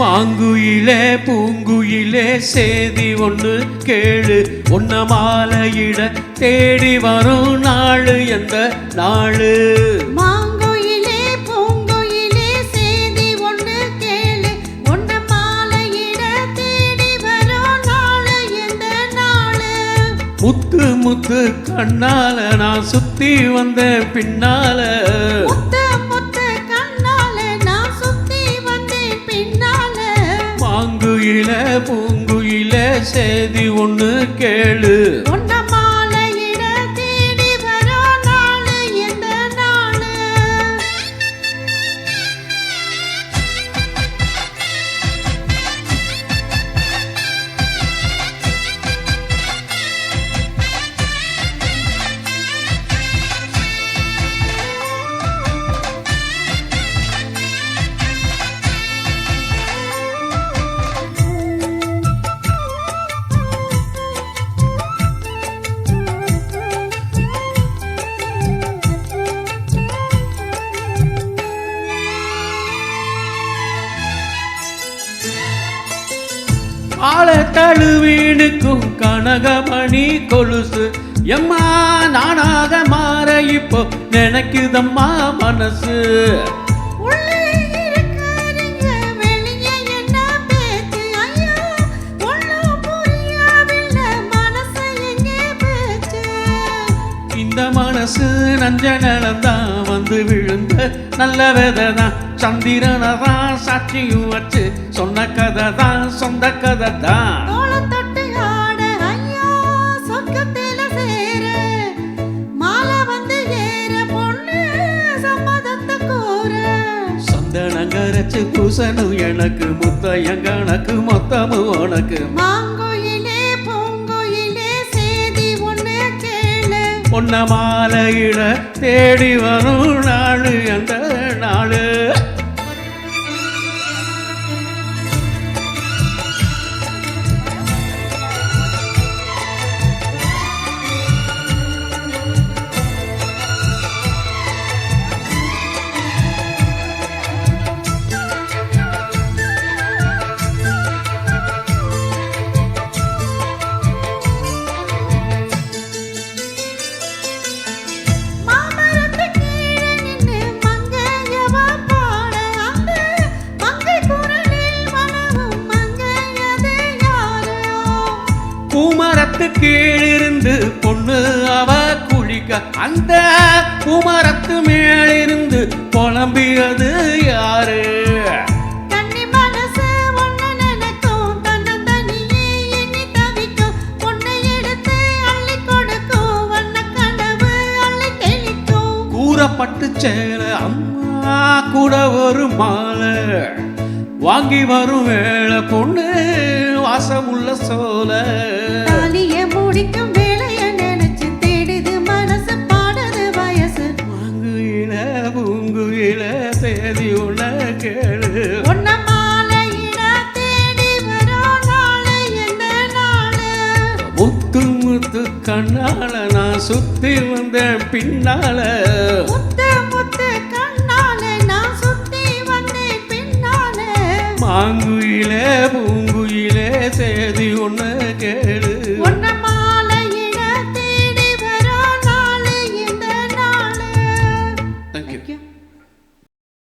மாங்குயிலே பூங்குயிலே சேதி ஒன்று கேளு, உன்ன மாலையிட தேடி வரும் நாளு எந்த நாளு. மாங்குயிலே பூங்குயிலே சேதி ஒன்று கேளு, உன்ன மாலையிட தேடி வரும் நாளு எந்த நாளு. முத்து முத்து கண்ணால நான் சுத்தி வந்த பின்னால, முத்து முத்து கண்ணால நான் சுத்தி வந்தேன் பின்னால. மாங்குயிலே பூங்குயிலே சேதி ஒன்று கேளு, உன்ன மாலையிட தேடி வரும் நாளு எந்த நாளு. ஆள தழுவீனுக்கும் கனகமணி கொலுசு, எம்மா நானாக மாற இப்போ நினைக்குதம்மா மனசு. உள்ளே இருக்கிறீங்க வெளியே என்ன பேச்சு, ஐயோ ஒண்ணும் புரியவில்லை மனசு எங்கே பேச்சு. இந்த மனசு நஞ்ச நிலந்தான் வந்து விழுந்த நல்ல விதை தான், சந்திரனை தான் சாட்சியும் வச்சு சொன்ன கதை தான் சொந்த கதை தான். தோளம் தொட்டு ஆட ஐயா சொர்க்கத்தில சேர, மாலை வந்து ஏற பொண்ணு சம்மதத்தை கோர. சந்தனங்கரைச்சு பூசணும் எனக்கு, முத்தையன் கணக்கு மொத்தமும் உனக்கு. மாங்குயிலே பூங்குயிலே சேதி ஒண்ணு கேளு, பொன்ன மாலையிட தேடி வரும் நாளு அந்த நாளு. மாமரத்து கீழே நின்னு மங்கையவ பாட, அந்த மங்கை குரலில் மனமும் மங்கையது யாரோ. பூமரத்து கீழிருந்து பொண்ணு அவ குளிக்க, அந்த பூமரத்து மேலிருந்து புலம்பியது யாரு. கன்னி மனசு ஒண்ணு நினைக்கும், தன்னந்தனியே எண்ணி தவிக்கும், பொண்ணை எடுத்து அள்ளி கொடுக்கும், வண்ண கனவு அள்ளி தெளிக்கும். கூறப்பட்டு சேல அம்மா கூட ஒரு மாலை, வாங்கி வரும் வேளை பொண்ணு வாசமுள்ள சோல. தாலிய முடிக்கும் வேளைய நினைச்சு தேடுது மனசு பாடுது வயசு. மாங்குயில பூங்குயில சேதி உள்ள கேளு, உன்ன மாலையிட தேடி வரும் நாளு எந்த நாளு. முத்து முத்து கண்ணால நான் சுத்தி வந்தேன் பின்னால. முத்து முத்து கண்ணால நான் சுத்தி வந்தேன் பின்னால. மாங்குயிலே பூங்குயிலே சேதி ஒன்று கேளு.